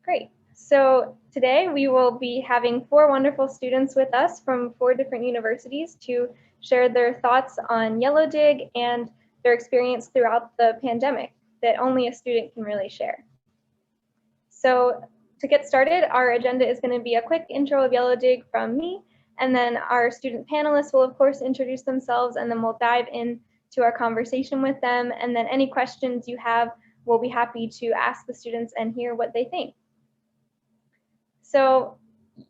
Great. So today we will be having 4 wonderful students with us from 4 different universities to share their thoughts on Yellowdig and their experience throughout the pandemic that only a student can really share. So to get started, our agenda is going to be a quick intro of Yellowdig from me, and then our student panelists will of course introduce themselves, and then we'll dive into our conversation with them, and then any questions you have, we'll be happy to ask the students and hear what they think. So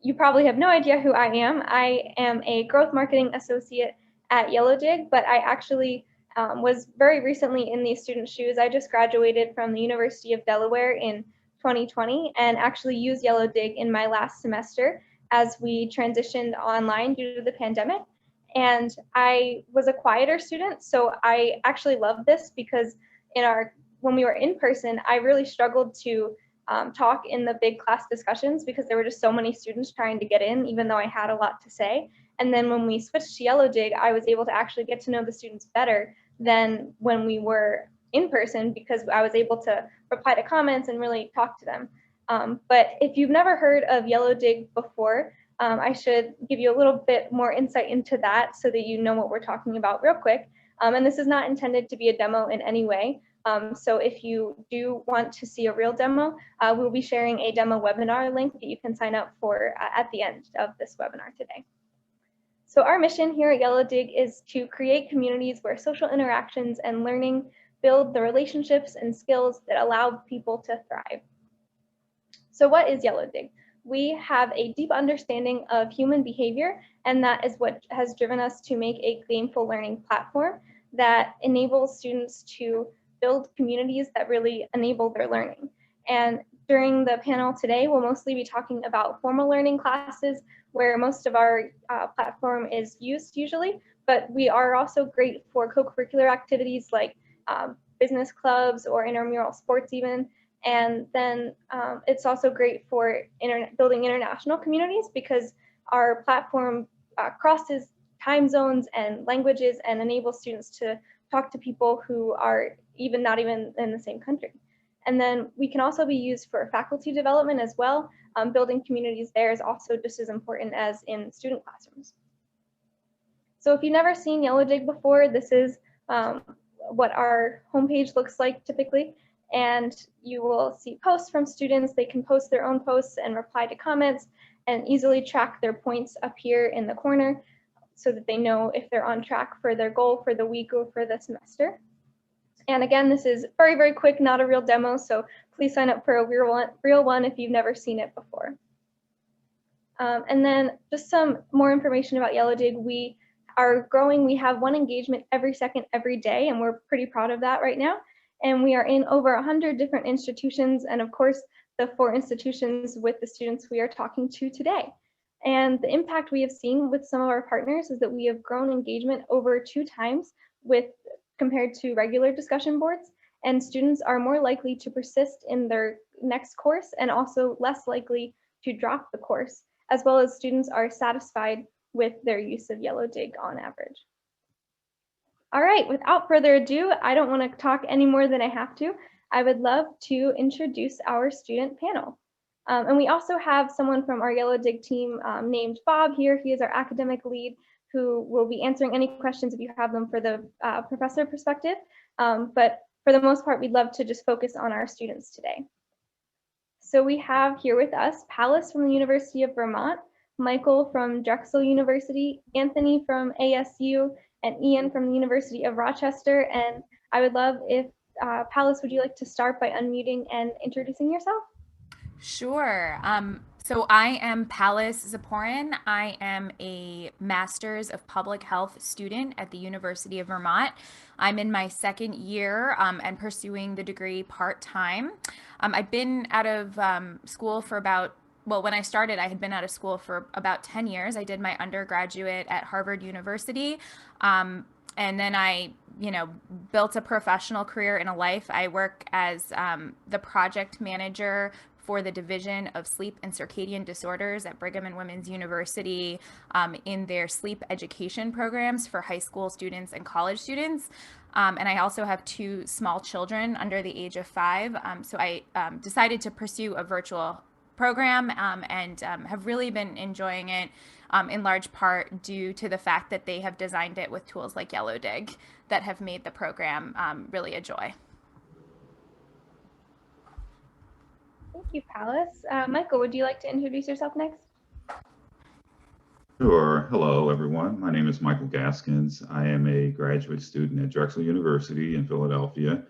you probably have no idea who I am. I am a growth marketing associate at Yellowdig, but I actually was very recently in these student shoes. I just graduated from the University of Delaware in 2020 and actually used Yellowdig in my last semester as we transitioned online due to the pandemic. And I was a quieter student, so I actually love this because when we were in person, I really struggled to talk in the big class discussions because there were just so many students trying to get in, even though I had a lot to say. And then when we switched to Yellowdig, I was able to actually get to know the students better than when we were in person because I was able to reply to comments and really talk to them. But if you've never heard of Yellowdig before, I should give you a little bit more insight into that so that you know what we're talking about real quick. And this is not intended to be a demo in any way. So if you do want to see a real demo, we'll be sharing a demo webinar link that you can sign up for at the end of this webinar today. So our mission here at Yellowdig is to create communities where social interactions and learning build the relationships and skills that allow people to thrive. So what is Yellowdig? We have a deep understanding of human behavior, and that is what has driven us to make a gameful learning platform that enables students to build communities that really enable their learning. And during the panel today, we'll mostly be talking about formal learning classes where most of our platform is used usually, but we are also great for co-curricular activities like business clubs or intramural sports even. And then it's also great for building international communities because our platform crosses time zones and languages and enables students to talk to people who are not even in the same country. And then we can also be used for faculty development as well. Building communities there is also just as important as in student classrooms. So if you've never seen Yellowdig before, this is what our homepage looks like typically. And you will see posts from students. They can post their own posts and reply to comments and easily track their points up here in the corner so that they know if they're on track for their goal for the week or for the semester. And again, this is very, very quick, not a real demo, so please sign up for a real one if you've never seen it before. And then just some more information about Yellowdig. We are growing. We have 1 engagement every second, every day, and we're pretty proud of that right now. And we are in over 100 different institutions, and of course, the 4 institutions with the students we are talking to today. And the impact we have seen with some of our partners is that we have grown engagement over 2 times compared to regular discussion boards, and students are more likely to persist in their next course and also less likely to drop the course, as well as students are satisfied with their use of Yellowdig on average. All right, without further ado, I don't want to talk any more than I have to. I would love to introduce our student panel. And we also have someone from our Yellowdig team named Bob here. He is our academic lead who will be answering any questions if you have them for the professor perspective. But for the most part, we'd love to just focus on our students today. So we have here with us Palace from the University of Vermont, Michael from Drexel University, Anthony from ASU, and Ian from the University of Rochester. And I would love if, Palace, would you like to start by unmuting and introducing yourself? Sure. So I am Palace Zaporin. I am a Master's of Public Health student at the University of Vermont. I'm in my 2nd year and pursuing the degree part-time. I've been out of school for when I started, I had been out of school for about 10 years. I did my undergraduate at Harvard University. And then I, built a professional career in a life. I work as the project manager for the Division of Sleep and Circadian Disorders at Brigham and Women's University in their sleep education programs for high school students and college students. And I also have two small children under the age of 5. So I decided to pursue a virtual program and have really been enjoying it in large part due to the fact that they have designed it with tools like Yellowdig that have made the program really a joy. Thank you, Palace. Michael, would you like to introduce yourself next? Sure. Hello, everyone. My name is Michael Gaskins. I am a graduate student at Drexel University in Philadelphia,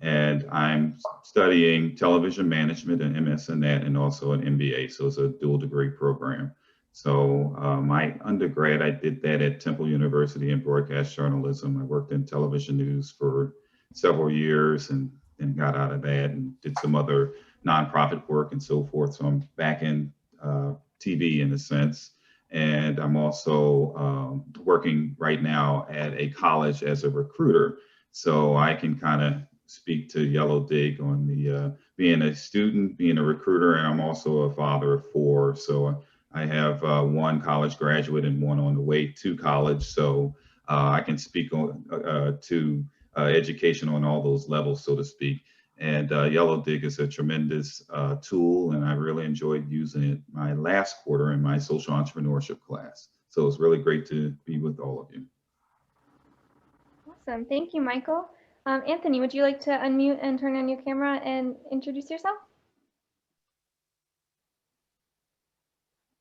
and I'm studying television management and MS in that, and also an MBA. So it's a dual degree program. So my undergrad, I did that at Temple University in broadcast journalism. I worked in television news for several years and then got out of that and did some other nonprofit work and so forth. So I'm back in TV in a sense. And I'm also working right now at a college as a recruiter. So I can kind of speak to Yellowdig on the being a student, being a recruiter, and I'm also a father of 4. So I have one college graduate and one on the way to college. So I can speak on to education on all those levels, so to speak. And Yellowdig is a tremendous tool, and I really enjoyed using it my last quarter in my social entrepreneurship class. So it's really great to be with all of you. Awesome. Thank you, Michael. Anthony, would you like to unmute and turn on your camera and introduce yourself?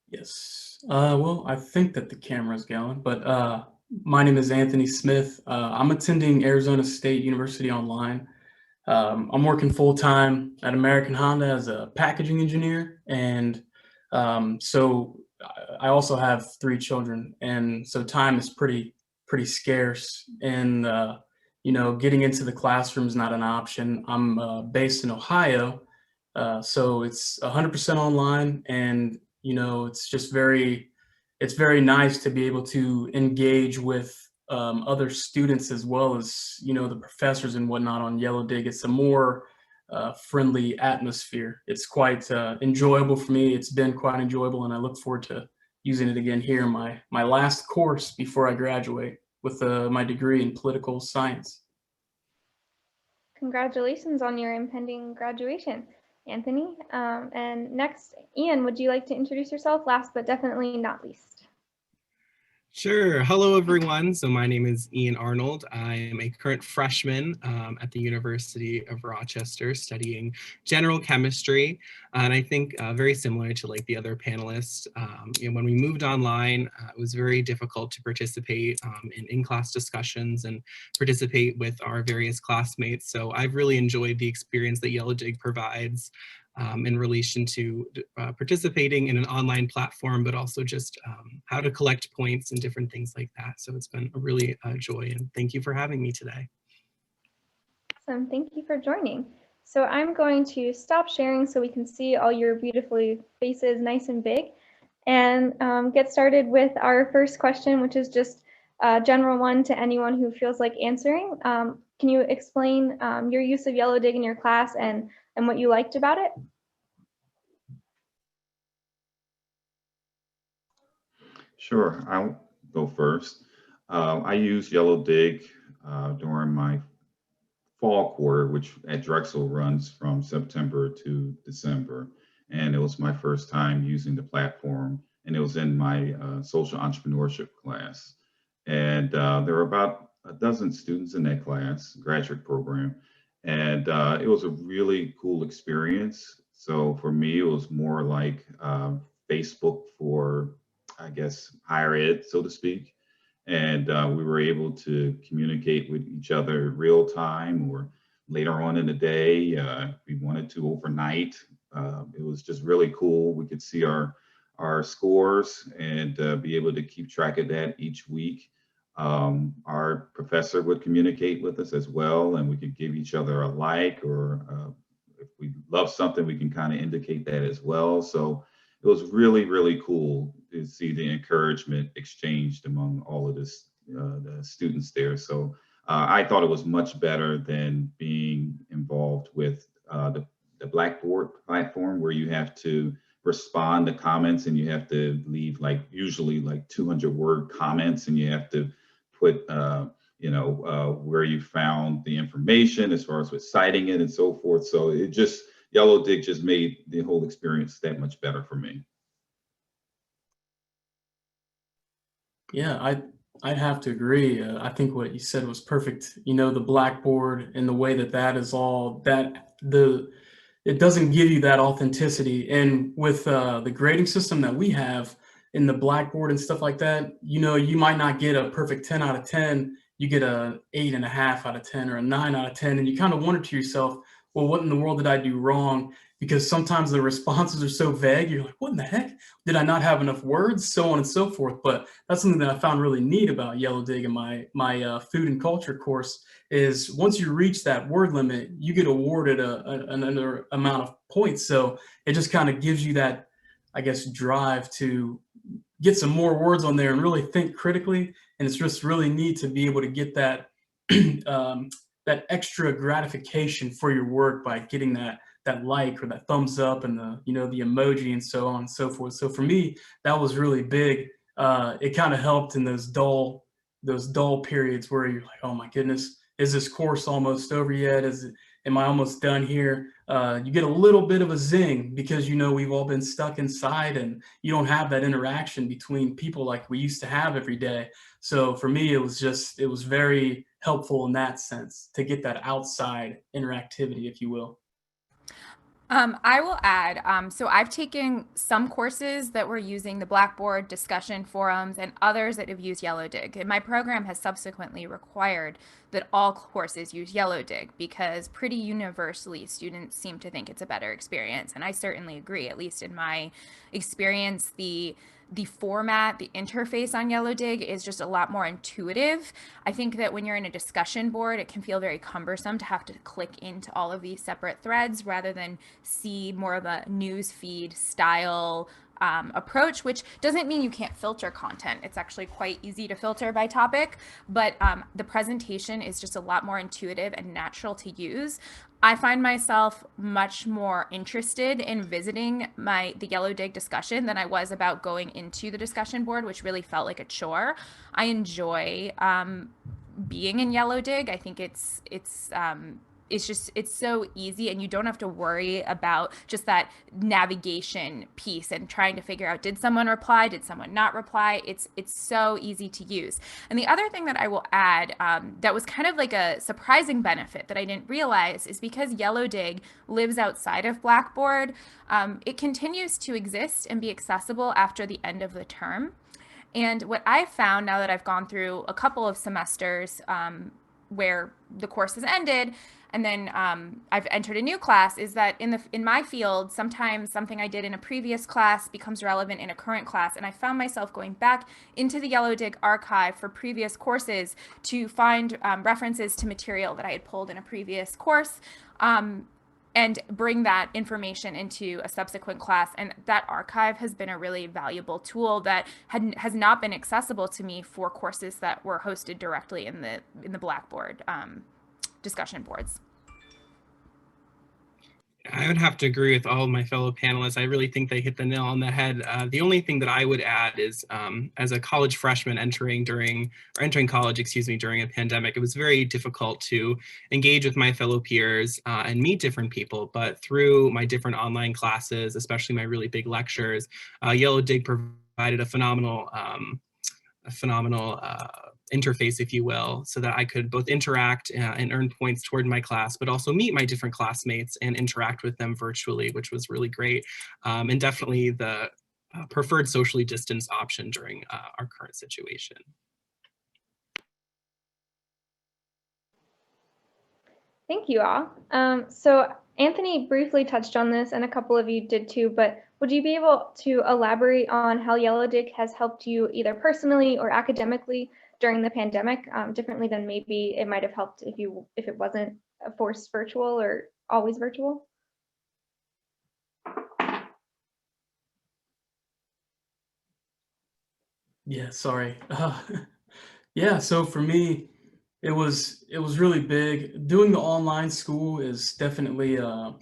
Yes. Well, I think that the camera's going, but my name is Anthony Smith. I'm attending Arizona State University online. I'm working full-time at American Honda as a packaging engineer, and so I also have 3 children, and so time is pretty scarce, and getting into the classroom is not an option. I'm based in Ohio, so it's 100% online, and it's just it's very nice to be able to engage with other students as well as the professors and whatnot on Yellowdig. It's a more friendly atmosphere. It's quite enjoyable for me. It's been quite enjoyable, and I look forward to using it again here in my last course before I graduate with my degree in political science. Congratulations on your impending graduation, Anthony. And next, Ian, would you like to introduce yourself, last but definitely not least? Sure. Hello, everyone. So my name is Ian Arnold. I am a current freshman at the University of Rochester studying general chemistry. And I think very similar to like the other panelists, when we moved online, it was very difficult to participate in in-class discussions and participate with our various classmates. So I've really enjoyed the experience that Yellowdig provides in relation to participating in an online platform, but also just how to collect points and different things like that. So it's been a really joy, and thank you for having me today. Awesome, thank you for joining. So I'm going to stop sharing so we can see all your beautiful faces nice and big, and get started with our first question, which is just a general one to anyone who feels like answering. Can you explain your use of Yellowdig in your class and what you liked about it? Sure, I'll go first. I used Yellowdig during my fall quarter, which at Drexel runs from September to December. And it was my first time using the platform, and it was in my social entrepreneurship class. And there were about a dozen students in that class, graduate program. And it was a really cool experience. So for me, it was more like Facebook for, I guess, higher ed, so to speak. And we were able to communicate with each other real time or later on in the day. We wanted to overnight. It was just really cool. We could see our scores and be able to keep track of that each week. Our professor would communicate with us as well, and we could give each other a like, or if we love something, we can kind of indicate that as well. So it was really, really cool to see the encouragement exchanged among all of the students there. So I thought it was much better than being involved with the Blackboard platform, where you have to respond to comments and you have to leave usually 200-word comments, and you have to put where you found the information as far as with citing it and so forth. So Yellowdig just made the whole experience that much better for me. Yeah, I'd have to agree. I think what you said was perfect. The Blackboard and the way that is all it doesn't give you that authenticity. And with the grading system that we have in the Blackboard and stuff like that, you might not get a perfect 10 out of 10. You get a 8.5 out of 10 or a 9 out of 10, and you kind of wonder to yourself, well, what in the world did I do wrong? Because sometimes the responses are so vague. You're like, what in the heck? Did I not have enough words? So on and so forth. But that's something that I found really neat about Yellowdig in my food and culture course is once you reach that word limit, you get awarded another amount of points. So it just kind of gives you that, I guess, drive to get some more words on there and really think critically. And it's just really neat to be able to get that that extra gratification for your work by getting that like or that thumbs up and the emoji and so on and so forth. So for me, that was really big. It kind of helped in those dull periods where you're like, oh my goodness, is this course almost over yet? Am I almost done here? You get a little bit of a zing because we've all been stuck inside and you don't have that interaction between people like we used to have every day. So for me, it was very helpful in that sense to get that outside interactivity, if you will. I will add, so I've taken some courses that were using the Blackboard discussion forums and others that have used Yellowdig. And my program has subsequently required that all courses use Yellowdig because pretty universally students seem to think it's a better experience. And I certainly agree, at least in my experience, the format, the interface on Yellowdig is just a lot more intuitive. I think that when you're in a discussion board, it can feel very cumbersome to have to click into all of these separate threads rather than see more of a news feed style approach, which doesn't mean you can't filter content. It's actually quite easy to filter by topic, but the presentation is just a lot more intuitive and natural to use. I find myself much more interested in visiting the Yellowdig discussion than I was about going into the discussion board, which really felt like a chore. I enjoy being in Yellowdig. I think it's so easy and you don't have to worry about just that navigation piece and trying to figure out, did someone reply? Did someone not reply? It's so easy to use. And the other thing that I will add that was kind of like a surprising benefit that I didn't realize is because Yellowdig lives outside of Blackboard, it continues to exist and be accessible after the end of the term. And what I've found now that I've gone through a couple of semesters where the course has ended, and then I've entered a new class, is that in my field, sometimes something I did in a previous class becomes relevant in a current class. And I found myself going back into the Yellowdig archive for previous courses to find references to material that I had pulled in a previous course and bring that information into a subsequent class. And that archive has been a really valuable tool that has not been accessible to me for courses that were hosted directly in the Blackboard discussion boards. I would have to agree with all of my fellow panelists. I really think they hit the nail on the head. The only thing that I would add is as a college freshman entering college, during a pandemic, it was very difficult to engage with my fellow peers and meet different people. But through my different online classes, especially my really big lectures, Yellowdig provided a phenomenal interface, if you will, so that I could both interact and earn points toward my class, but also meet my different classmates and interact with them virtually, which was really great. And definitely the preferred socially distanced option during our current situation. Thank you all. So Anthony briefly touched on this and a couple of you did too, but would you be able to elaborate on how Yellowdig has helped you either personally or academically during the pandemic, differently than maybe it might have helped if it wasn't a forced virtual or always virtual? Yeah, sorry. Yeah, so for me, it was really big. Doing the online school is definitely a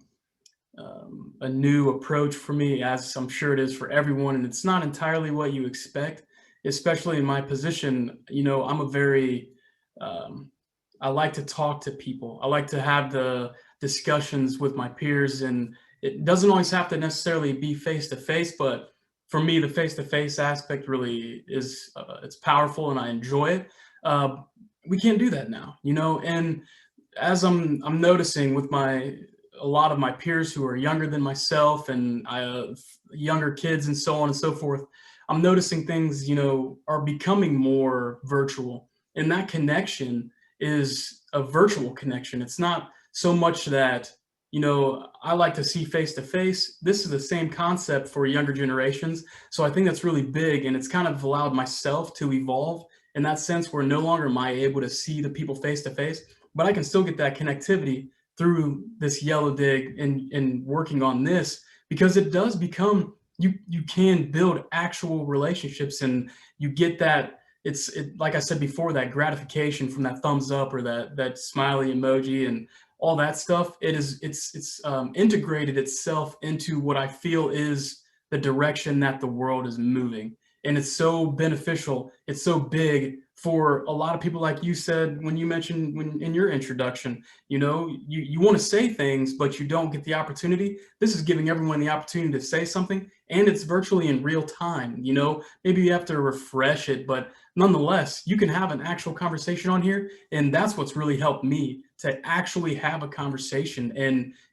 new approach for me, as I'm sure it is for everyone, and it's not entirely what you expect, especially in my position. I'm a very I like to talk to people. I like to have the discussions with my peers, and it doesn't always have to necessarily be face to face, but for me, the face to face aspect really is it's powerful, and I enjoy it. Uh, we can't do that now, and as I'm noticing with a lot of my peers who are younger than myself, and younger kids and so on and so forth, I'm noticing things, are becoming more virtual, and that connection is a virtual connection. It's not so much that, I like to see face to face. This is the same concept for younger generations. So I think that's really big, and it's kind of allowed myself to evolve in that sense, where no longer am I able to see the people face to face, but I can still get that connectivity through this Yellowdig and working on this, because it does become, you can build actual relationships, and you get that, like I said before, that gratification from that thumbs up or that smiley emoji and all that stuff. It's integrated itself into what I feel is the direction that the world is moving, and it's so beneficial. It's so big for a lot of people, like you said when you mentioned in your introduction. You want to say things, but you don't get the opportunity. This is giving everyone the opportunity to say something, and it's virtually in real time. Maybe you have to refresh it, but nonetheless, you can have an actual conversation on here, and that's what's really helped me to actually have a conversation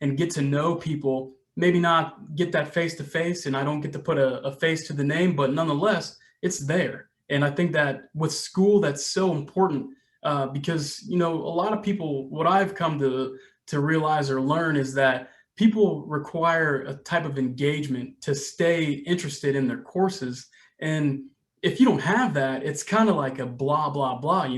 and get to know people. Maybe not get that face to face, and I don't get to put a face to the name, but nonetheless, it's there. And I think that with school, that's so important, because, a lot of people, what I've come to realize or learn is that people require a type of engagement to stay interested in their courses. And if you don't have that, it's kind of like a blah, blah, blah,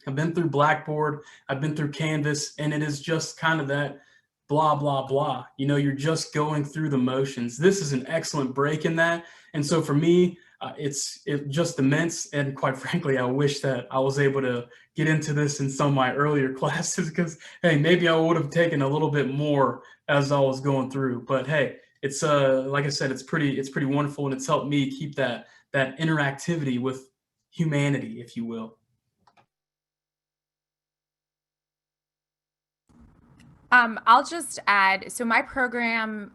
I've been through Blackboard, I've been through Canvas, and it is just kind of that blah, blah, blah. You're just going through the motions. This is an excellent break in that. And so for me, it's just immense. And quite frankly, I wish that I was able to get into this in some of my earlier classes, because, hey, maybe I would have taken a little bit more as I was going through. But hey, it's like I said, it's pretty wonderful, and it's helped me keep that interactivity with humanity, if you will. I'll just add, so my program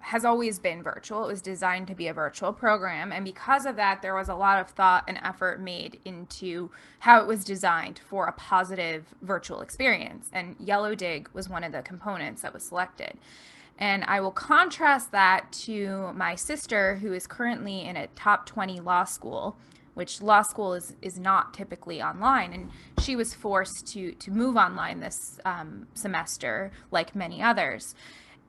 has always been virtual. It was designed to be a virtual program. And because of that, there was a lot of thought and effort made into how it was designed for a positive virtual experience. And Yellowdig was one of the components that was selected. And I will contrast that to my sister, who is currently in a top 20 law school, which law school is not typically online. And she was forced to move online this semester, like many others.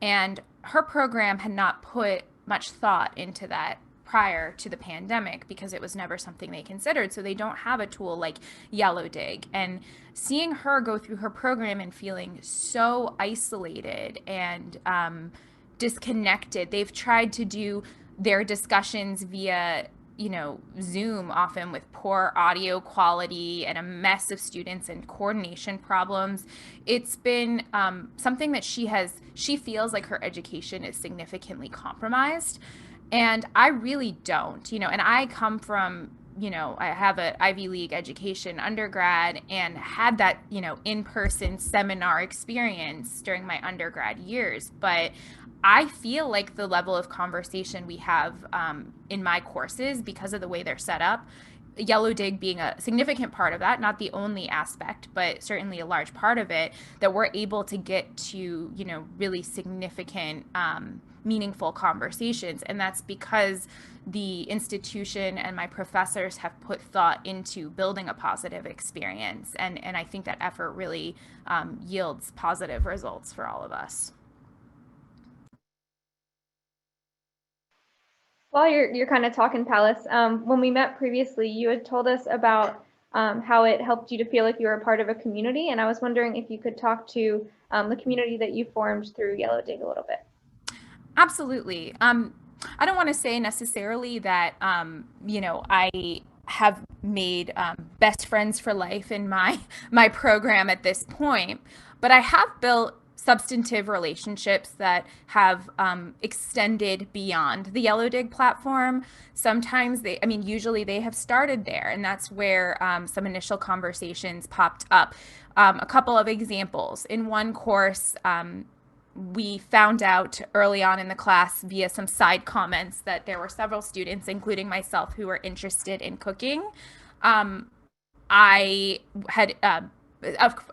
And her program had not put much thought into that prior to the pandemic, because it was never something they considered. So they don't have a tool like Yellowdig. And seeing her go through her program and feeling so isolated and disconnected, they've tried to do their discussions via Zoom, often with poor audio quality and a mess of students and coordination problems. It's been something that she feels like her education is significantly compromised. And I really don't, and I come from, I have an Ivy League education undergrad, and had that, in-person seminar experience during my undergrad years. But I feel like the level of conversation we have in my courses, because of the way they're set up, Yellowdig being a significant part of that, not the only aspect, but certainly a large part of it, that we're able to get to, really significant, meaningful conversations. And that's because the institution and my professors have put thought into building a positive experience. And I think that effort really yields positive results for all of us. While you're kind of talking, Palace, when we met previously, you had told us about how it helped you to feel like you were a part of a community, and I was wondering if you could talk to the community that you formed through Yellowdig a little bit. Absolutely. I don't want to say necessarily that I have made best friends for life in my program at this point, but I have built substantive relationships that have extended beyond the Yellowdig platform. Sometimes usually they have started there, and that's where some initial conversations popped up. A couple of examples. In one course, we found out early on in the class via some side comments that there were several students, including myself, who were interested in cooking. I had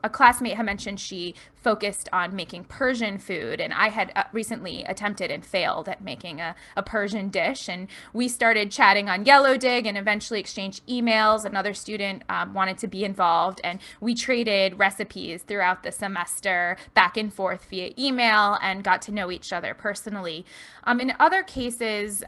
a classmate had mentioned she focused on making Persian food, and I had recently attempted and failed at making a Persian dish, and we started chatting on Yellowdig and eventually exchanged emails. Another student wanted to be involved, and we traded recipes throughout the semester back and forth via email and got to know each other personally. In other cases,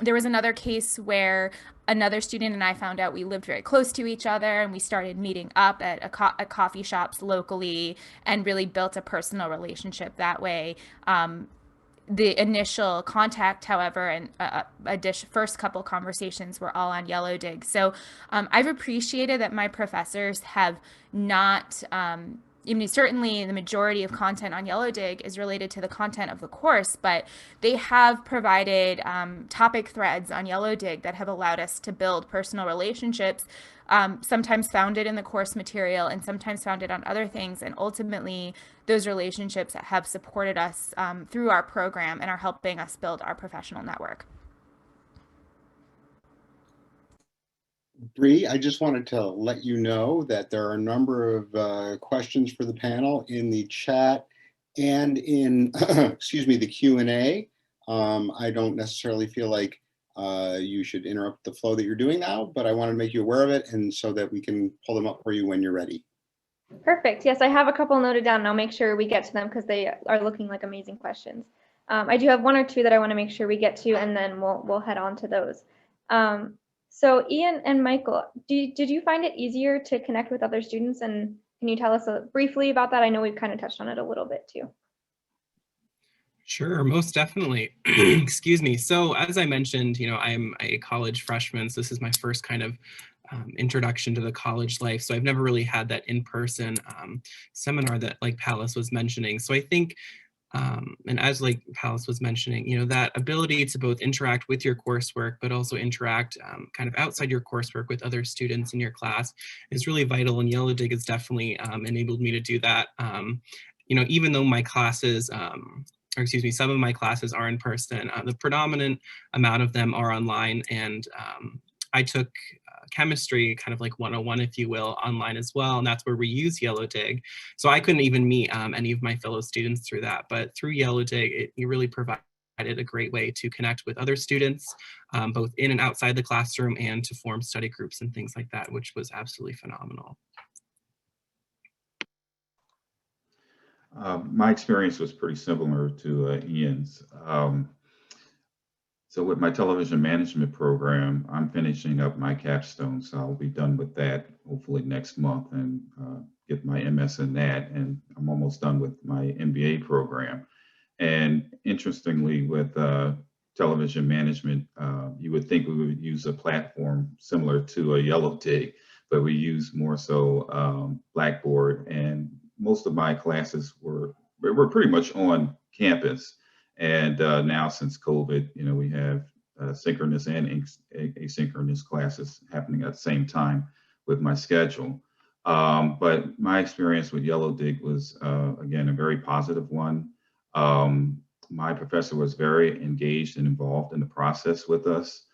there was another case where another student and I found out we lived very close to each other, and we started meeting up at coffee shops locally and really built a personal relationship that way. The initial contact, however, and first couple conversations were all on Yellowdig. So I've appreciated that my professors have not certainly the majority of content on Yellowdig is related to the content of the course, but they have provided topic threads on Yellowdig that have allowed us to build personal relationships, sometimes founded in the course material and sometimes founded on other things. And ultimately, those relationships have supported us through our program and are helping us build our professional network. Bree, I just wanted to let you know that there are a number of questions for the panel in the chat and in, excuse me, the Q&A. I don't necessarily feel like you should interrupt the flow that you're doing now, but I wanted to make you aware of it and so that we can pull them up for you when you're ready. Perfect. Yes, I have a couple noted down, and I'll make sure we get to them because they are looking like amazing questions. I do have one or two that I want to make sure we get to, and then we'll head on to those. So Ian and Michael, did you find it easier to connect with other students? And can you tell us briefly about that? I know we've kind of touched on it a little bit too. Sure, most definitely. Excuse me. So as I mentioned, I'm a college freshman. So this is my first kind of introduction to the college life. So I've never really had that in-person seminar that like Palace was mentioning. So I think and as like Palace was mentioning, that ability to both interact with your coursework, but also interact kind of outside your coursework with other students in your class is really vital. And Yellowdig has definitely enabled me to do that. Even though my classes, or excuse me, some of my classes are in person, the predominant amount of them are online. And I took chemistry, kind of like 101, if you will, online as well. And that's where we use Yellowdig. So I couldn't even meet any of my fellow students through that. But through Yellowdig, it really provided a great way to connect with other students, both in and outside the classroom, and to form study groups and things like that, which was absolutely phenomenal. My experience was pretty similar to Ian's. So with my television management program, I'm finishing up my capstone, so I'll be done with that hopefully next month and get my MS in that, and I'm almost done with my MBA program. And interestingly, with television management, you would think we would use a platform similar to a Yellowdig, but we use more so Blackboard, and most of my classes were pretty much on campus. And now since COVID, we have synchronous and asynchronous classes happening at the same time with my schedule. But my experience with Yellowdig was, again, a very positive one. My professor was very engaged and involved in the process with us.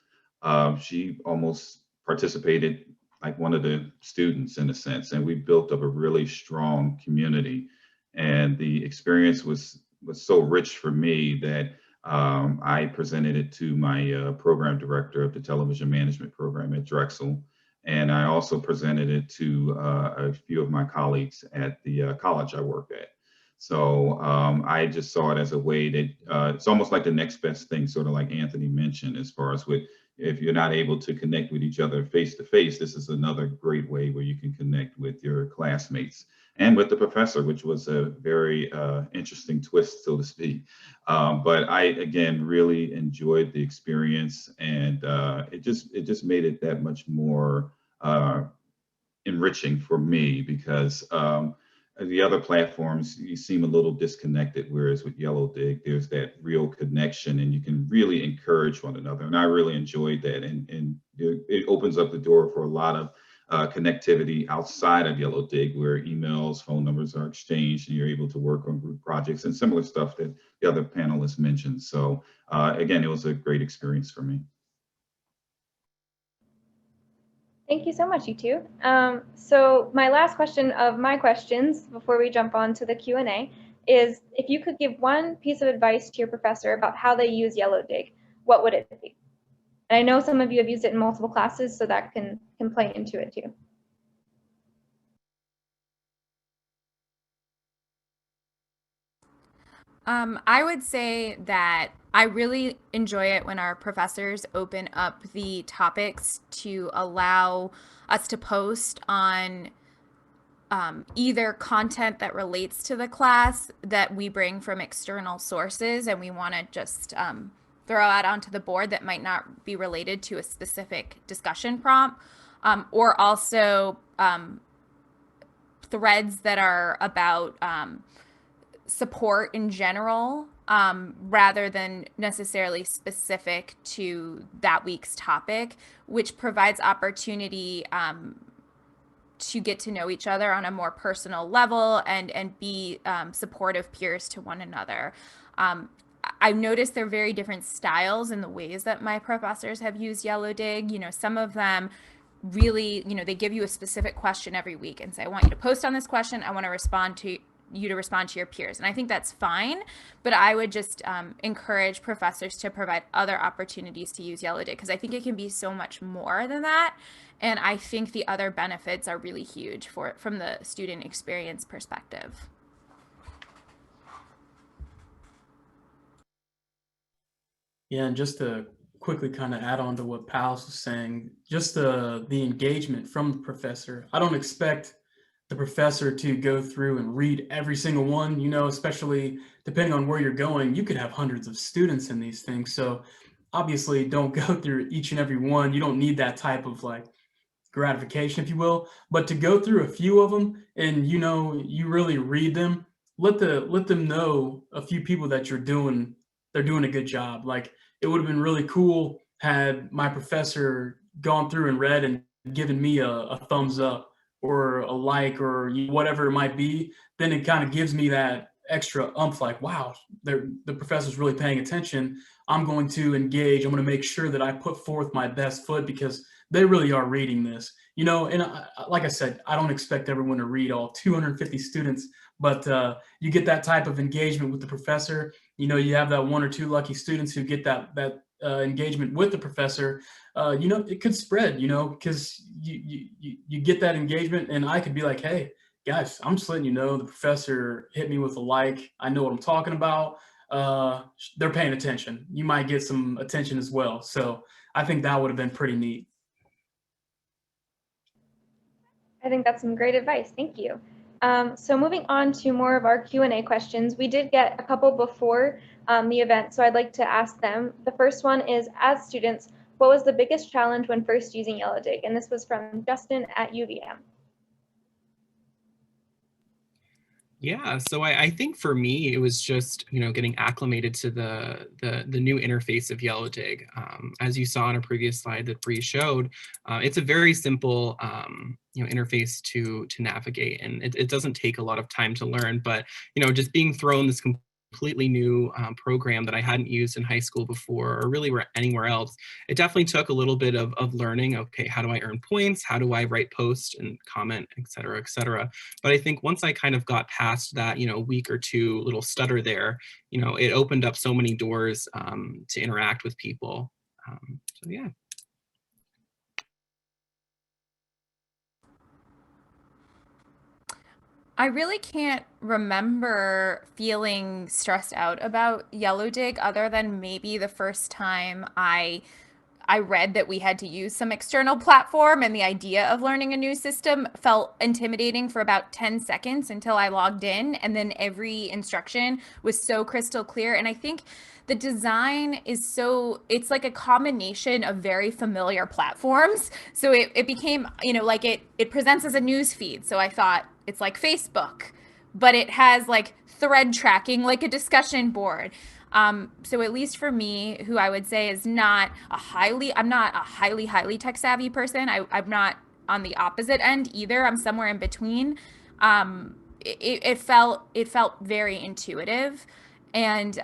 She almost participated like one of the students in a sense, and we built up a really strong community. And the experience was so rich for me that I presented it to my program director of the television management program at Drexel. And I also presented it to a few of my colleagues at the college I work at. So I just saw it as a way that it's almost like the next best thing, sort of like Anthony mentioned, as far as if you're not able to connect with each other face to face, this is another great way where you can connect with your classmates and with the professor, which was a very interesting twist, so to speak. But I, again, really enjoyed the experience, and it just made it that much more enriching for me, because the other platforms, you seem a little disconnected, whereas with Yellowdig, there's that real connection and you can really encourage one another. And I really enjoyed that. And it opens up the door for a lot of connectivity outside of Yellowdig, where emails, phone numbers are exchanged, and you're able to work on group projects and similar stuff that the other panelists mentioned. So again, it was a great experience for me. Thank you so much, you two. So my last question of my questions before we jump on to the Q&A is, if you could give one piece of advice to your professor about how they use Yellowdig, what would it be? And I know some of you have used it in multiple classes, so that can play into it too. I would say that I really enjoy it when our professors open up the topics to allow us to post on either content that relates to the class that we bring from external sources and we want to just throw out onto the board that might not be related to a specific discussion prompt, or also threads that are about support in general, rather than necessarily specific to that week's topic, which provides opportunity to get to know each other on a more personal level and be supportive peers to one another. I've noticed there are very different styles in the ways that my professors have used Yellowdig. You know, some of them really, you know, they give you a specific question every week and say, I want you to post on this question. I want to respond to you to respond to your peers. And I think that's fine, but I would just encourage professors to provide other opportunities to use Yellowdig, because I think it can be so much more than that. And I think the other benefits are really huge from the student experience perspective. Yeah, and just to quickly kind of add on to what Pals was saying, just the engagement from the professor. I don't expect the professor to go through and read every single one, you know, especially depending on where you're going. You could have hundreds of students in these things. So obviously don't go through each and every one. You don't need that type of like gratification, if you will, but to go through a few of them and, you know, you really read them, let them know a few people that they're doing a good job. Like, it would have been really cool had my professor gone through and read and given me a thumbs up or a like or whatever it might be. Then it kind of gives me that extra umph, like, wow, the professor's really paying attention. I'm going to engage. I'm going to make sure that I put forth my best foot because they really are reading this, you know. And like I said, I don't expect everyone to read all 250 students, but you get that type of engagement with the professor. You know, you have that one or two lucky students who get that engagement with the professor. You know, it could spread, you know, because you get that engagement, and I could be like, hey, guys, I'm just letting you know the professor hit me with a like. I know what I'm talking about. They're paying attention. You might get some attention as well. So I think that would have been pretty neat. I think that's some great advice. Thank you. So moving on to more of our Q&A questions, we did get a couple before the event, so I'd like to ask them. The first one is, as students, what was the biggest challenge when first using Yellowdig? And this was from Justin at UVM. Yeah, so I think for me, it was just, you know, getting acclimated to the new interface of Yellowdig. As you saw on a previous slide that Bree showed, it's a very simple, you know, interface to navigate, and it doesn't take a lot of time to learn. But, you know, just being thrown this completely new program that I hadn't used in high school before, or really anywhere else, it definitely took a little bit of learning. Okay, how do I earn points? How do I write posts and comment, et cetera, et cetera. But I think once I kind of got past that, you know, week or two little stutter there, you know, it opened up so many doors to interact with people. So yeah. I really can't remember feeling stressed out about Yellowdig other than maybe the first time I read that we had to use some external platform, and the idea of learning a new system felt intimidating for about 10 seconds until I logged in, and then every instruction was so crystal clear. And I think the design is it's like a combination of very familiar platforms. So it became, you know, like it presents as a news feed. So I thought it's like Facebook. but it has like thread tracking, like a discussion board. So at least for me, who I would say is I'm not a highly tech savvy person. I'm not on the opposite end either. I'm somewhere in between. It felt very intuitive, and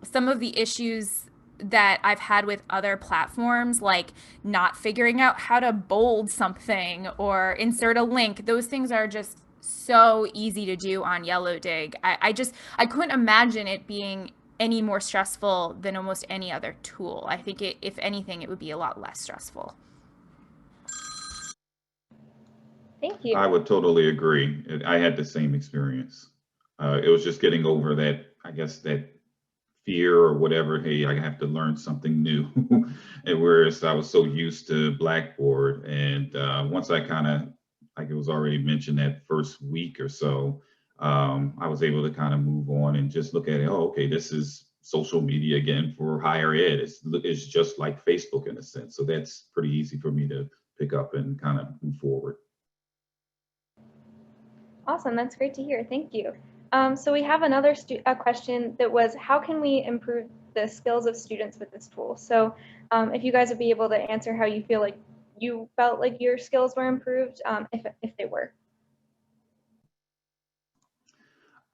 some of the issues that I've had with other platforms, like not figuring out how to bold something or insert a link, those things are just so easy to do on Yellowdig. I couldn't imagine it being any more stressful than almost any other tool. I think if anything, it would be a lot less stressful. Thank you. I would totally agree. I had the same experience. It was just getting over that, I guess, that fear or whatever. Hey, I have to learn something new. And whereas I was so used to Blackboard, and once I kind of, like it was already mentioned, that first week or so, I was able to kind of move on and just look at it. Oh, okay, this is social media again for higher ed. It's just like Facebook in a sense. So that's pretty easy for me to pick up and kind of move forward. Awesome, that's great to hear. Thank you. So we have another question that was, how can we improve the skills of students with this tool? So if you guys would be able to answer how you feel like you felt like your skills were improved, if they were.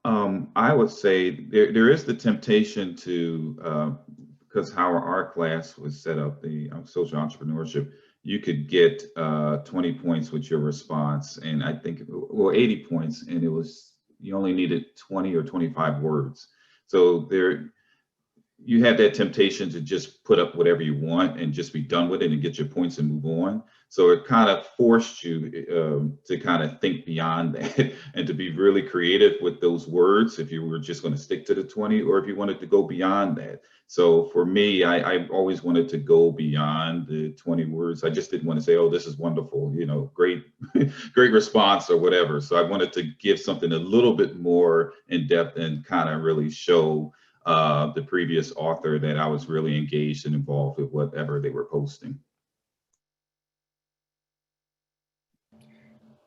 I would say there is the temptation to, because how our class was set up, the social entrepreneurship, you could get 20 points with your response, and I think, well, 80 points, and it was, you only needed 20 or 25 words. So there, you have that temptation to just put up whatever you want and just be done with it and get your points and move on. So it kind of forced you to kind of think beyond that and to be really creative with those words if you were just going to stick to the 20 or if you wanted to go beyond that. So for me, I always wanted to go beyond the 20 words. I just didn't want to say, oh, this is wonderful, you know, great, great response or whatever. So I wanted to give something a little bit more in depth and kind of really show the previous author that I was really engaged and involved with whatever they were posting.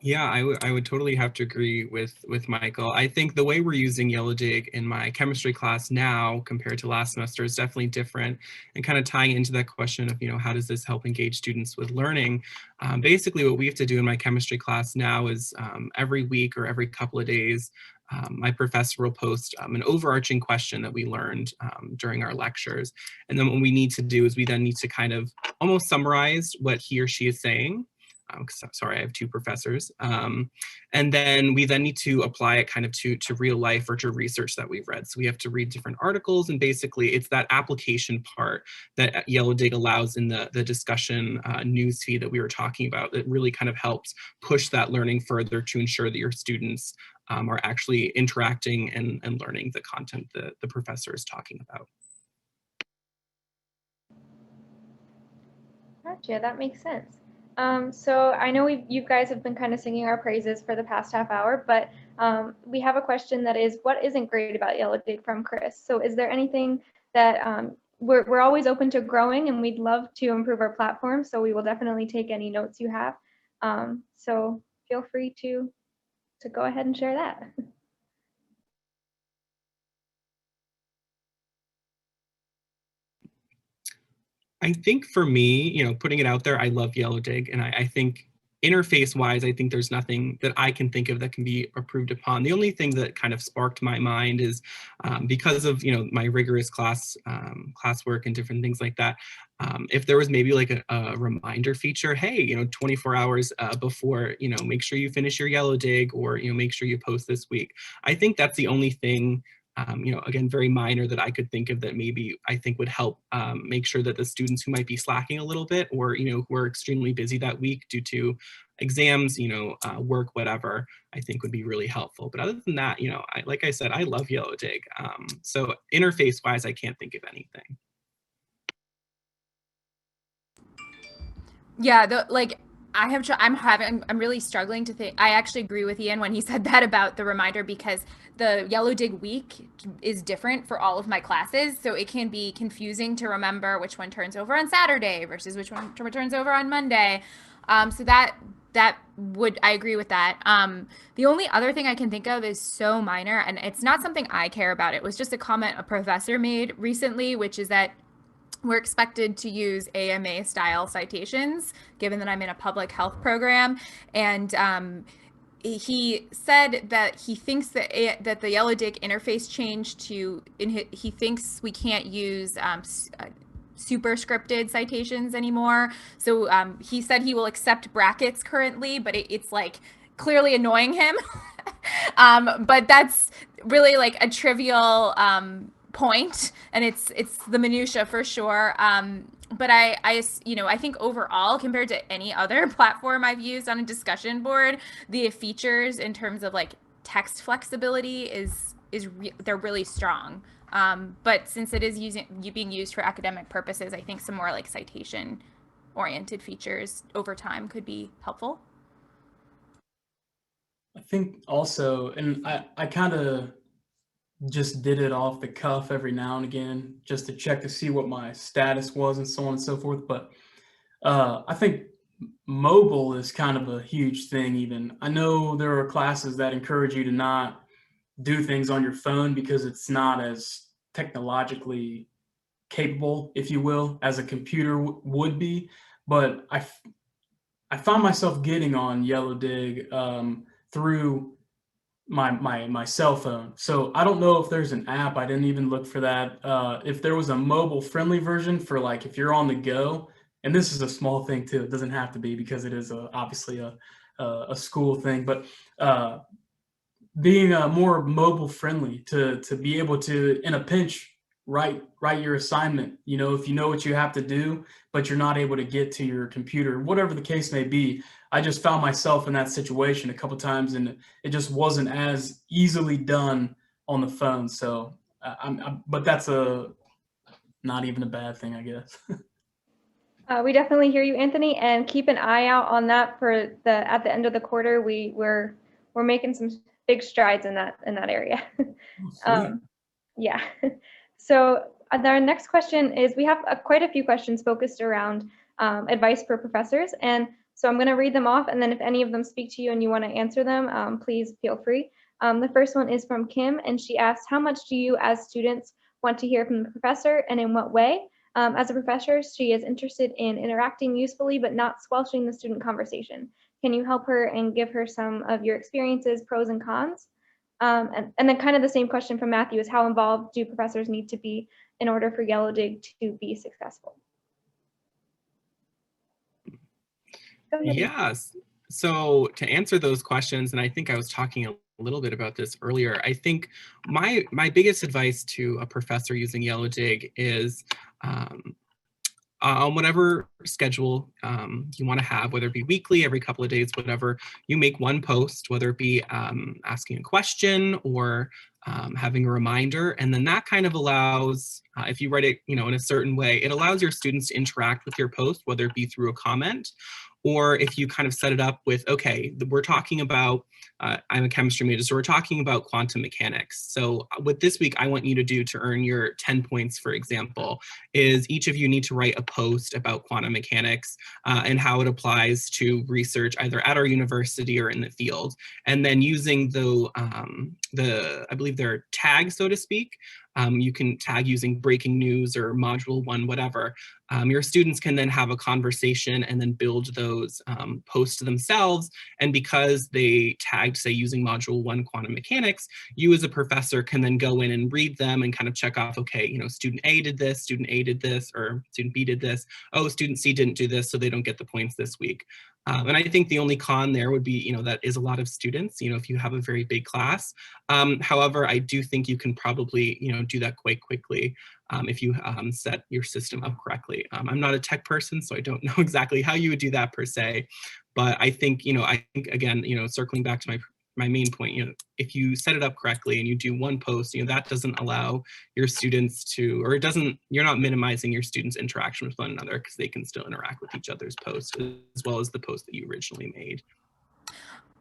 Yeah, I would totally have to agree with Michael. I think the way we're using Yellowdig in my chemistry class now compared to last semester is definitely different, and kind of tying into that question of, you know, how does this help engage students with learning? Basically what we have to do in my chemistry class now is every week or every couple of days, my professor will post an overarching question that we learned during our lectures. And then what we need to do is we then need to kind of almost summarize what he or she is saying. Sorry, I have two professors. And then we then need to apply it kind of to real life or to research that we've read. So we have to read different articles, and basically it's that application part that Yellowdig allows in the discussion news feed that we were talking about that really kind of helps push that learning further to ensure that your students are actually interacting and learning the content that the professor is talking about. Gotcha, that makes sense. So I know you guys have been kind of singing our praises for the past half hour, but we have a question that is, what isn't great about Yellowdig from Chris? So is there anything that we're always open to growing, and we'd love to improve our platform, so we will definitely take any notes you have. So feel free to go ahead and share that. I think for me, you know, putting it out there, I love Yellowdig, and I think interface-wise, I think there's nothing that I can think of that can be improved upon. The only thing that kind of sparked my mind is because of, you know, my rigorous classwork and different things like that. If there was maybe like a reminder feature, hey, you know, 24 hours before, you know, make sure you finish your Yellowdig, or, you know, make sure you post this week. I think that's the only thing, you know, again, very minor, that I could think of that maybe I think would help make sure that the students who might be slacking a little bit, or, you know, who are extremely busy that week due to exams, you know, work, whatever, I think would be really helpful. But other than that, you know, like I said, I love Yellowdig. So interface wise, I can't think of anything. Yeah, I'm really struggling to think. I actually agree with Ian when he said that about the reminder, because the Yellowdig week is different for all of my classes. So it can be confusing to remember which one turns over on Saturday versus which one turns over on Monday. So that I agree with that. The only other thing I can think of is so minor, and it's not something I care about. It was just a comment a professor made recently, which is that we're expected to use AMA style citations, given that I'm in a public health program. And he said that he thinks that the Yellowdig interface changed to, he thinks we can't use superscripted citations anymore. So he said he will accept brackets currently, but it's like clearly annoying him. But that's really like a trivial point, and it's the minutia for sure. But I think overall, compared to any other platform I've used on a discussion board, the features in terms of like text flexibility they're really strong. But since it is being used for academic purposes, I think some more like citation oriented features over time could be helpful. I think also, and I kind of just did it off the cuff every now and again just to check to see what my status was and so on and so forth. But I think mobile is kind of a huge thing even. I know there are classes that encourage you to not do things on your phone because it's not as technologically capable, if you will, as a computer would be. But I found myself getting on Yellowdig through my cell phone. So I don't know if there's an app. I didn't even look for that. If there was a mobile friendly version for like if you're on the go, and this is a small thing too. It doesn't have to be because it is obviously a school thing, but being more mobile friendly to be able to in a pinch write your assignment. You know, if you know what you have to do, but you're not able to get to your computer, whatever the case may be. I just found myself in that situation a couple times, and it just wasn't as easily done on the phone. So, but that's not even a bad thing, I guess. We definitely hear you, Anthony, and keep an eye out on that for at the end of the quarter. We're making some big strides in that area. Yeah. So our next question is, we have quite a few questions focused around advice for professors, and so I'm going to read them off, and then if any of them speak to you and you want to answer them, please feel free. The first one is from Kim, and she asks, how much do you as students want to hear from the professor, and in what way? As a professor, she is interested in interacting usefully, but not squelching the student conversation. Can you help her and give her some of your experiences, pros and cons? And then kind of the same question from Matthew is, how involved do professors need to be in order for Yellowdig to be successful? Yes. So to answer those questions, and I think I was talking a little bit about this earlier, I think my biggest advice to a professor using Yellowdig is on whatever schedule you want to have, whether it be weekly, every couple of days, whatever, you make one post, whether it be asking a question or having a reminder. And then that kind of allows, if you write it, in a certain way, it allows your students to interact with your post, whether it be through a comment, or if you kind of set it up with, okay, we're talking about, I'm a chemistry major, so we're talking about quantum mechanics. So what this week I want you to do to earn your 10 points, for example, is each of you need to write a post about quantum mechanics and how it applies to research either at our university or in the field. And then using I believe they're tags, so to speak. You can tag using breaking news or module 1, whatever. Your students can then have a conversation and then build those posts themselves. And because they tagged, say, using module 1 quantum mechanics, you as a professor can then go in and read them and kind of check off, okay, student A did this, student A did this, or student B did this. Oh, student C didn't do this, so they don't get the points this week. And I think the only con there would be, that is a lot of students, if you have a very big class. However, I do think you can probably, do that quite quickly if you set your system up correctly. I'm not a tech person, so I don't know exactly how you would do that per se. But I think, again, circling back to my main point, if you set it up correctly and you do one post, that doesn't allow your students to, or you're not minimizing your students' interaction with one another, because they can still interact with each other's posts as well as the post that you originally made.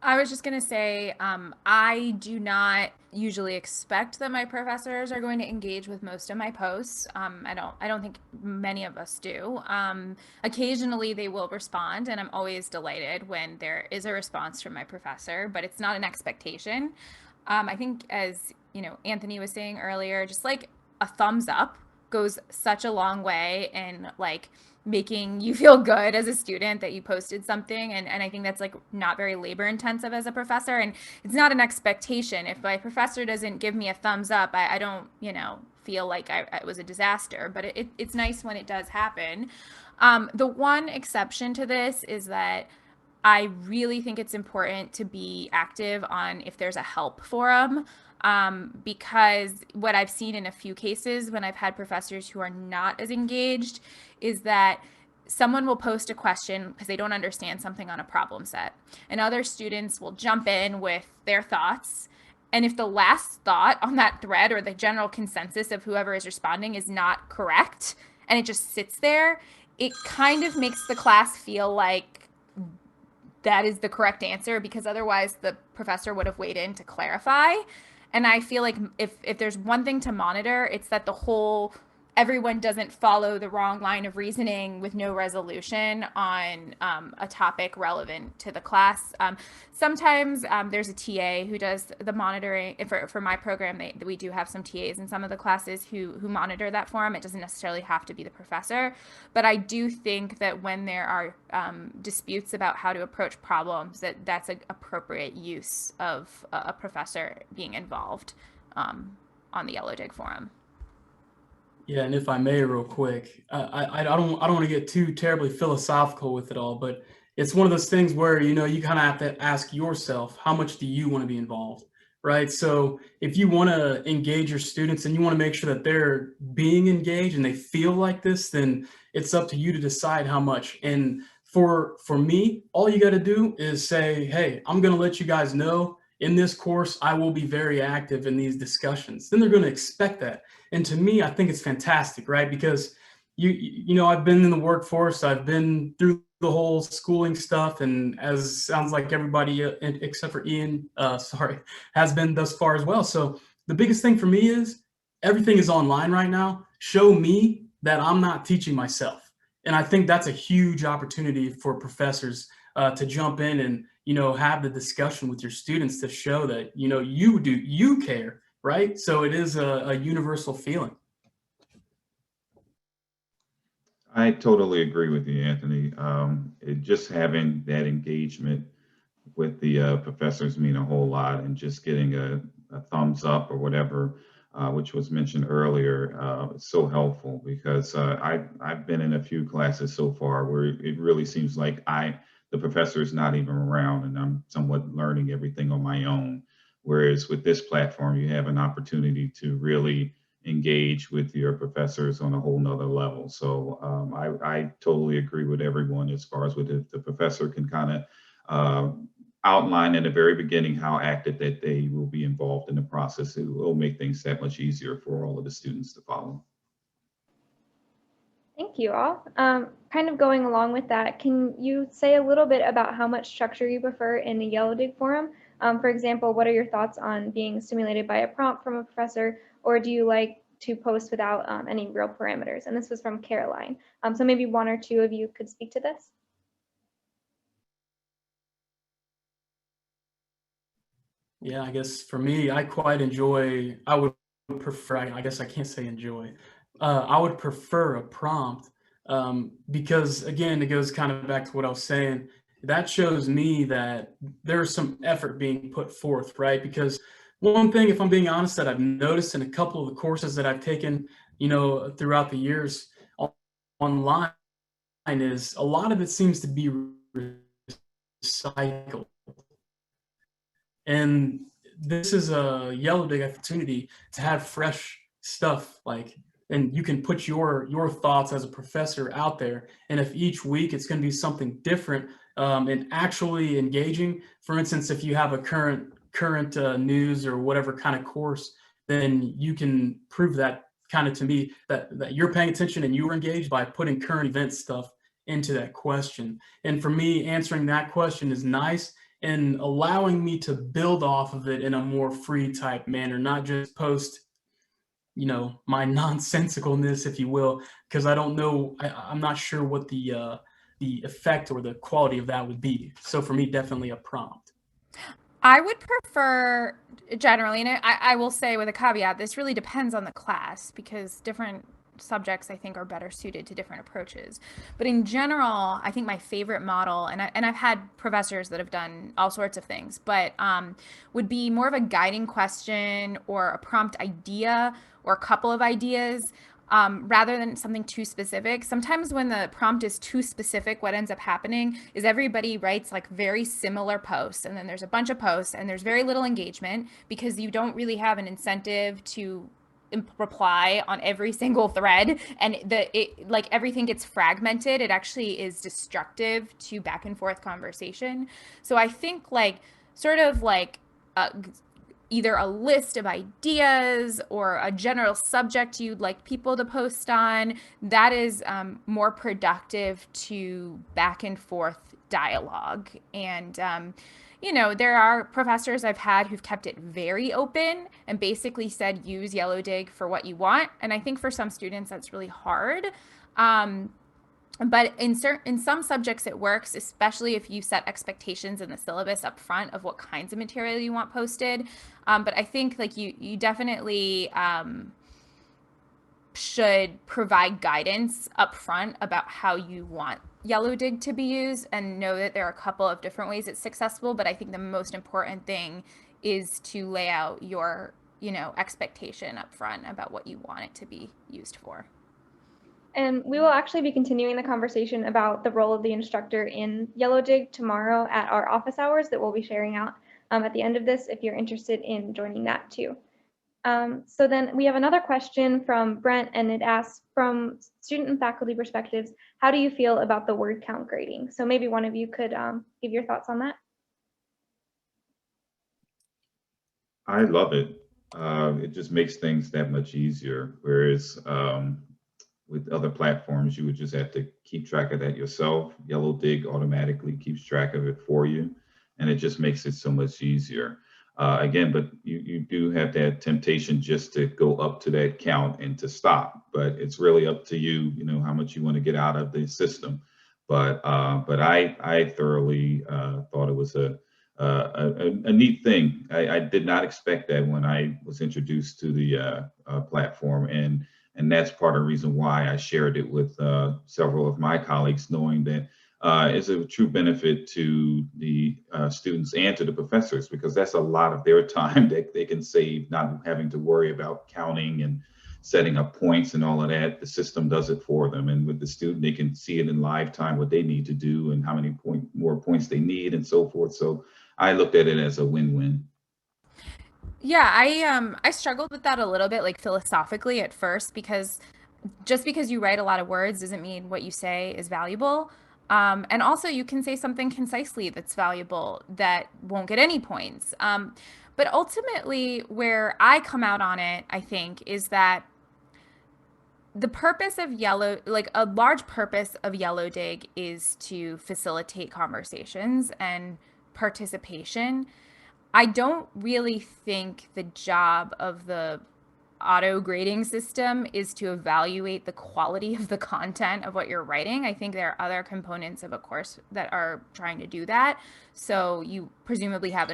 I was just gonna say, I do not usually expect that my professors are going to engage with most of my posts. I don't think many of us do. Occasionally they will respond, and I'm always delighted when there is a response from my professor, but it's not an expectation. I think, as you know, Anthony was saying earlier, just like a thumbs up goes such a long way in like making you feel good as a student that you posted something. And I think that's like not very labor intensive as a professor. And it's not an expectation. If my professor doesn't give me a thumbs up, I don't, you know, feel like it was a disaster, but it's nice when it does happen. The one exception to this is that I really think it's important to be active on if there's a help forum, because what I've seen in a few cases when I've had professors who are not as engaged is that someone will post a question because they don't understand something on a problem set, and other students will jump in with their thoughts. And if the last thought on that thread or the general consensus of whoever is responding is not correct and it just sits there, it kind of makes the class feel like that is the correct answer, because otherwise the professor would have weighed in to clarify. And I feel like if there's one thing to monitor, it's that everyone doesn't follow the wrong line of reasoning with no resolution on a topic relevant to the class. Sometimes there's a TA who does the monitoring. For my program, we do have some TAs in some of the classes who monitor that forum. It doesn't necessarily have to be the professor, but I do think that when there are disputes about how to approach problems, that's an appropriate use of a professor being involved on the Yellowdig forum. Yeah, and if I may, real quick, I don't want to get too terribly philosophical with it all, but it's one of those things where, you know, you kind of have to ask yourself, how much do you want to be involved, right? So if you want to engage your students and you want to make sure that they're being engaged and they feel like this, then it's up to you to decide how much. And for me, all you got to do is say, hey, I'm going to let you guys know in this course, I will be very active in these discussions. Then they're going to expect that. And to me, I think it's fantastic, right? Because you know, I've been in the workforce, I've been through the whole schooling stuff, and as sounds like everybody except for Ian, has been thus far as well. So the biggest thing for me is everything is online right now. Show me that I'm not teaching myself. And I think that's a huge opportunity for professors to jump in and, you know, have the discussion with your students to show that, you know, you care, right? So it is a universal feeling. I totally agree with you, Anthony. Just having that engagement with the professors mean a whole lot, and just getting a thumbs up or whatever, which was mentioned earlier, it's so helpful, because I've been in a few classes so far where it really seems like the professor is not even around, and I'm somewhat learning everything on my own. Whereas with this platform, you have an opportunity to really engage with your professors on a whole nother level. So I totally agree with everyone as far as with the professor can kind of outline in the very beginning how active that they will be involved in the process. It will make things that much easier for all of the students to follow. Thank you all. Kind of going along with that, can you say a little bit about how much structure you prefer in the Yellowdig forum? For example, what are your thoughts on being stimulated by a prompt from a professor, or do you like to post without any real parameters? And this was from Caroline. So maybe one or two of you could speak to this. Yeah, I guess for me, I would prefer, I guess I can't say enjoy. I would prefer a prompt, because again, it goes kind of back to what I was saying. That shows me that there's some effort being put forth, right? Because one thing, if I'm being honest, that I've noticed in a couple of the courses that I've taken, you know, throughout the years online, is a lot of it seems to be recycled. And this is a Yellowdig opportunity to have fresh stuff, like, and you can put your thoughts as a professor out there. And if each week it's going to be something different and actually engaging, for instance, if you have a current news or whatever kind of course, then you can prove that kind of to me that you're paying attention and you were engaged by putting current event stuff into that question. And for me, answering that question is nice. and allowing me to build off of it in a more free type manner, not just post, you know, my nonsensicalness, if you will, because I don't know, I'm not sure what the effect or the quality of that would be. So for me, definitely a prompt. I would prefer generally, and I will say with a caveat, this really depends on the class because different subjects I think are better suited to different approaches. But in general, I think my favorite model, and I've had professors that have done all sorts of things, but would be more of a guiding question or a prompt idea or a couple of ideas. Rather than something too specific. Sometimes when the prompt is too specific, what ends up happening is everybody writes like very similar posts, and then there's a bunch of posts and there's very little engagement because you don't really have an incentive to reply on every single thread, and like everything gets fragmented. It actually is destructive to back and forth conversation. So I think like sort of like either a list of ideas or a general subject you'd like people to post on, that is more productive to back and forth dialogue. And, you know, there are professors I've had who've kept it very open and basically said, use Yellowdig for what you want. And I think for some students, that's really hard. But in some subjects it works, especially if you set expectations in the syllabus up front of what kinds of material you want posted. But I think like you definitely should provide guidance up front about how you want Yellowdig to be used, and know that there are a couple of different ways it's successful. But I think the most important thing is to lay out your, you know, expectation up front about what you want it to be used for. And we will actually be continuing the conversation about the role of the instructor in Yellowdig tomorrow at our office hours that we'll be sharing out at the end of this if you're interested in joining that too. So then we have another question from Brent, and it asks, from student and faculty perspectives, how do you feel about the word count grading? So maybe one of you could give your thoughts on that. I love it. It just makes things that much easier. Whereas with other platforms, you would just have to keep track of that yourself. Yellowdig automatically keeps track of it for you, and it just makes it so much easier. Again, but you do have that temptation just to go up to that count and to stop. But it's really up to you, you know, how much you want to get out of the system. But I thoroughly thought it was a neat thing. I did not expect that when I was introduced to the platform, and that's part of the reason why I shared it with several of my colleagues, knowing that it's a true benefit to the students and to the professors, because that's a lot of their time that they can save, not having to worry about counting and setting up points and all of that. The system does it for them. And with the student, they can see it in live time, what they need to do and how many more points they need and so forth. So I looked at it as a win-win. Yeah, I struggled with that a little bit, like philosophically at first, because just because you write a lot of words doesn't mean what you say is valuable. And also you can say something concisely that's valuable that won't get any points. But ultimately where I come out on it, I think, is that the purpose of a large purpose of Yellowdig is to facilitate conversations and participation. I don't really think the job of the auto grading system is to evaluate the quality of the content of what you're writing. I think there are other components of a course that are trying to do that. So you presumably have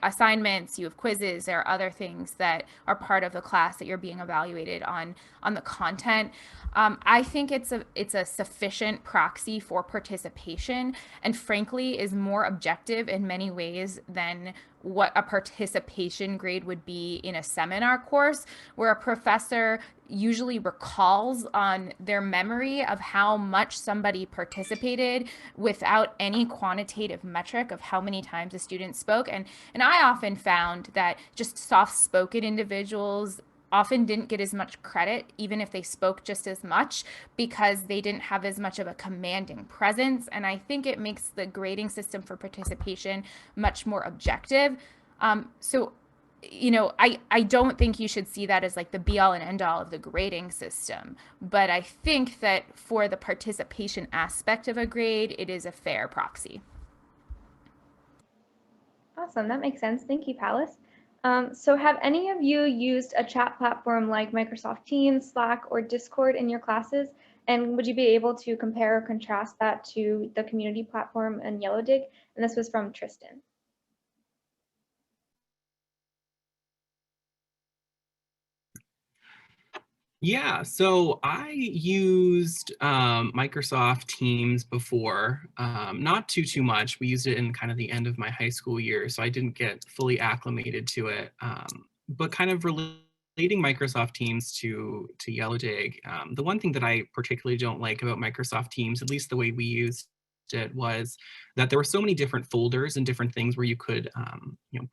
assignments, you have quizzes, there are other things that are part of the class that you're being evaluated on the content. I think it's a sufficient proxy for participation, and frankly is more objective in many ways than what a participation grade would be in a seminar course, where a professor usually recalls on their memory of how much somebody participated without any quantitative metric of how many times a student spoke. And I often found that just soft-spoken individuals often didn't get as much credit, even if they spoke just as much, because they didn't have as much of a commanding presence. And I think it makes the grading system for participation much more objective. So, you know, I don't think you should see that as like the be all and end all of the grading system. But I think that for the participation aspect of a grade, it is a fair proxy. Awesome, that makes sense. Thank you, Palace. So have any of you used a chat platform like Microsoft Teams, Slack, or Discord in your classes? And would you be able to compare or contrast that to the community platform and Yellowdig? And this was from Tristan. Yeah, so I used Microsoft Teams before, not too much. We used it in kind of the end of my high school year, so I didn't get fully acclimated to it. But kind of relating Microsoft Teams to Yellowdig, the one thing that I particularly don't like about Microsoft Teams, at least the way we used it, was that there were so many different folders and different things where you could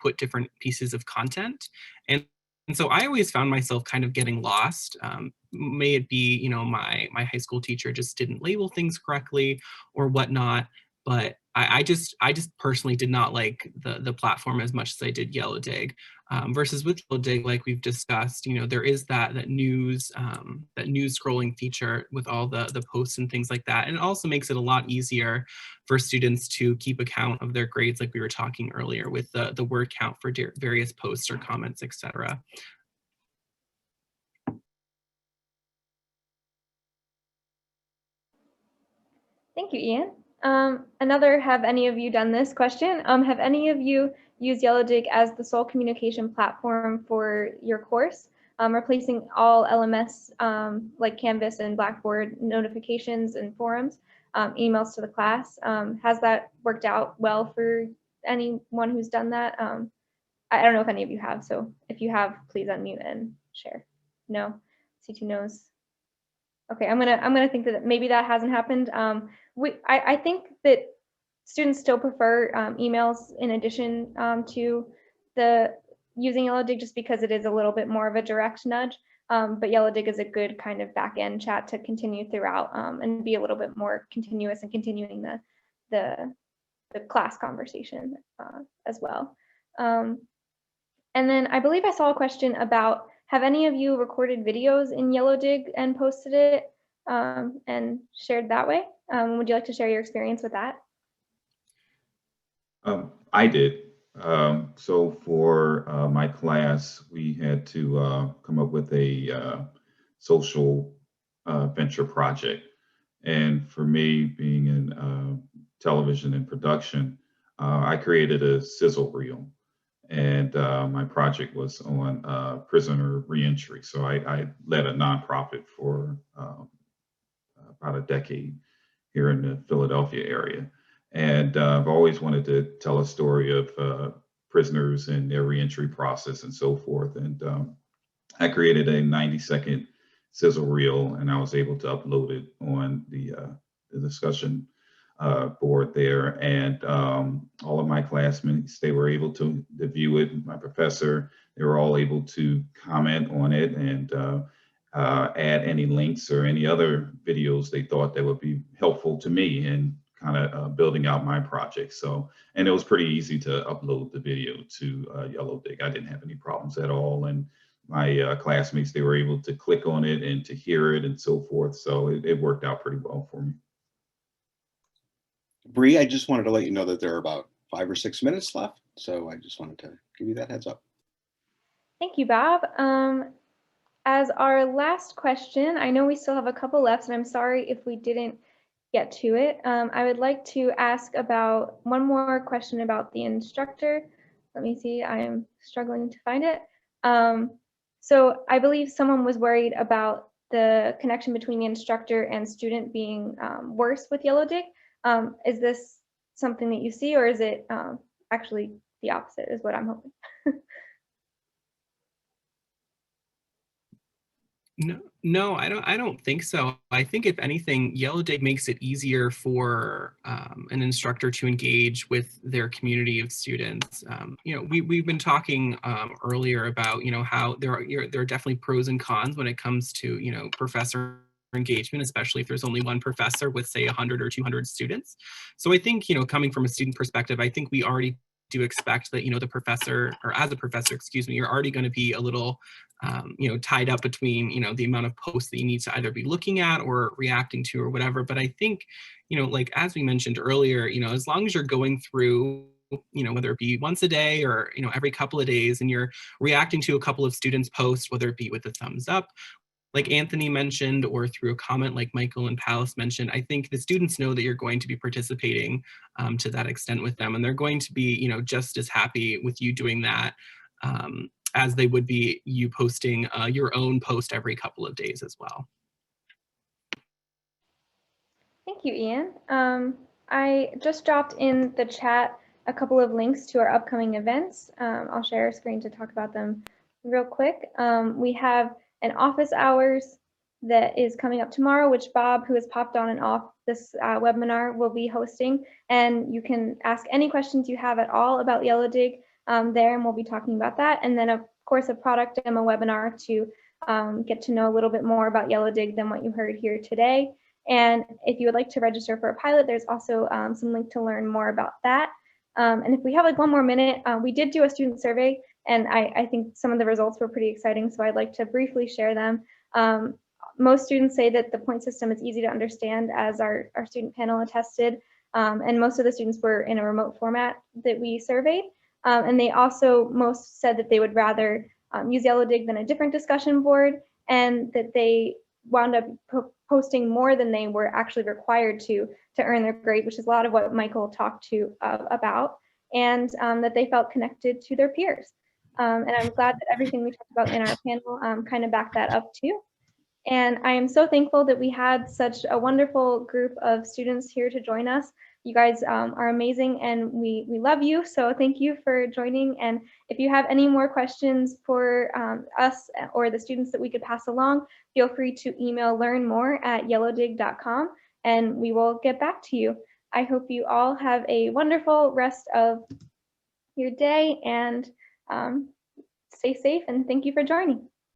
put different pieces of content. And so I always found myself kind of getting lost. May it be, my high school teacher just didn't label things correctly or whatnot. But I just personally did not like the platform as much as I did Yellowdig. Versus with Yellowdig, like we've discussed, there is that news scrolling feature with all the posts and things like that. And it also makes it a lot easier for students to keep account of their grades, like we were talking earlier, with the word count for various posts or comments, etc. Thank you, Ian. Another, have any of you done this question? Have any of you used Yellowdig as the sole communication platform for your course, replacing all LMS like Canvas and Blackboard notifications and forums, emails to the class? Has that worked out well for anyone who's done that? I don't know if any of you have, so if you have, please unmute and share. No, see two no's. Okay, I'm gonna think that maybe that hasn't happened. I think that students still prefer emails in addition to the using Yellowdig, just because it is a little bit more of a direct nudge. But Yellowdig is a good kind of back end chat to continue throughout and be a little bit more continuous and continuing the class conversation as well. And then I believe I saw a question about, have any of you recorded videos in Yellowdig and posted it and shared that way? Would you like to share your experience with that? I did. So for my class, we had to come up with a social venture project. And for me, being in television and production, I created a sizzle reel. And my project was on prisoner reentry. So I led a nonprofit for about a decade here in the Philadelphia area. And I've always wanted to tell a story of prisoners and their reentry process and so forth. And I created a 90-second sizzle reel, and I was able to upload it on the discussion board there. And all of my classmates, they were able to view it. My professor, they were all able to comment on it and add any links or any other videos they thought that would be helpful to me in kind of building out my project. So, and it was pretty easy to upload the video to Yellowdig. I didn't have any problems at all. And my classmates, they were able to click on it and to hear it and so forth. So it worked out pretty well for me. Bree, I just wanted to let you know that there are about 5 or 6 minutes left. So I just wanted to give you that heads up. Thank you, Bob. As our last question, I know we still have a couple left, and I'm sorry if we didn't get to it. I would like to ask about one more question about the instructor. Let me see, I am struggling to find it. So I believe someone was worried about the connection between the instructor and student being worse with Yellowdig. Is this something that you see, or is it actually the opposite, is what I'm hoping? No, I don't think so. I think if anything, Yellowdig makes it easier for an instructor to engage with their community of students. We've been talking earlier about how there are definitely pros and cons when it comes to professor engagement, especially if there's only one professor with, say, 100 or 200 students. So I think coming from a student perspective, I think we already do expect that the professor, or as a professor, excuse me, you're already going to be a little tied up between the amount of posts that you need to either be looking at or reacting to or whatever. But I think like as we mentioned earlier, as long as you're going through whether it be once a day or, every couple of days, and you're reacting to a couple of students' posts, whether it be with a thumbs up, like Anthony mentioned, or through a comment like Michael and Palace mentioned, I think the students know that you're going to be participating to that extent with them, and they're going to be, just as happy with you doing that as they would be you posting your own post every couple of days as well. Thank you, Ian. I just dropped in the chat a couple of links to our upcoming events. I'll share a screen to talk about them real quick. We have an office hours that is coming up tomorrow, which Bob, who has popped on and off this webinar, will be hosting. And you can ask any questions you have at all about Yellowdig there, and we'll be talking about that. And then, of course, a product demo webinar to get to know a little bit more about Yellowdig than what you heard here today. And if you would like to register for a pilot, there's also some link to learn more about that. And if we have like 1 more minute, we did do a student survey, and I think some of the results were pretty exciting, so I'd like to briefly share them. Most students say that the point system is easy to understand, as our student panel attested, and most of the students were in a remote format that we surveyed. And they also most said that they would rather use Yellowdig than a different discussion board, and that they wound up posting more than they were actually required to earn their grade, which is a lot of what Michael talked to about, and that they felt connected to their peers. And I'm glad that everything we talked about in our panel kind of backed that up too. And I am so thankful that we had such a wonderful group of students here to join us. You guys are amazing, and we love you. So thank you for joining. And if you have any more questions for us or the students that we could pass along, feel free to email learnmore@yellowdig.com, and we will get back to you. I hope you all have a wonderful rest of your day, and stay safe, and thank you for joining.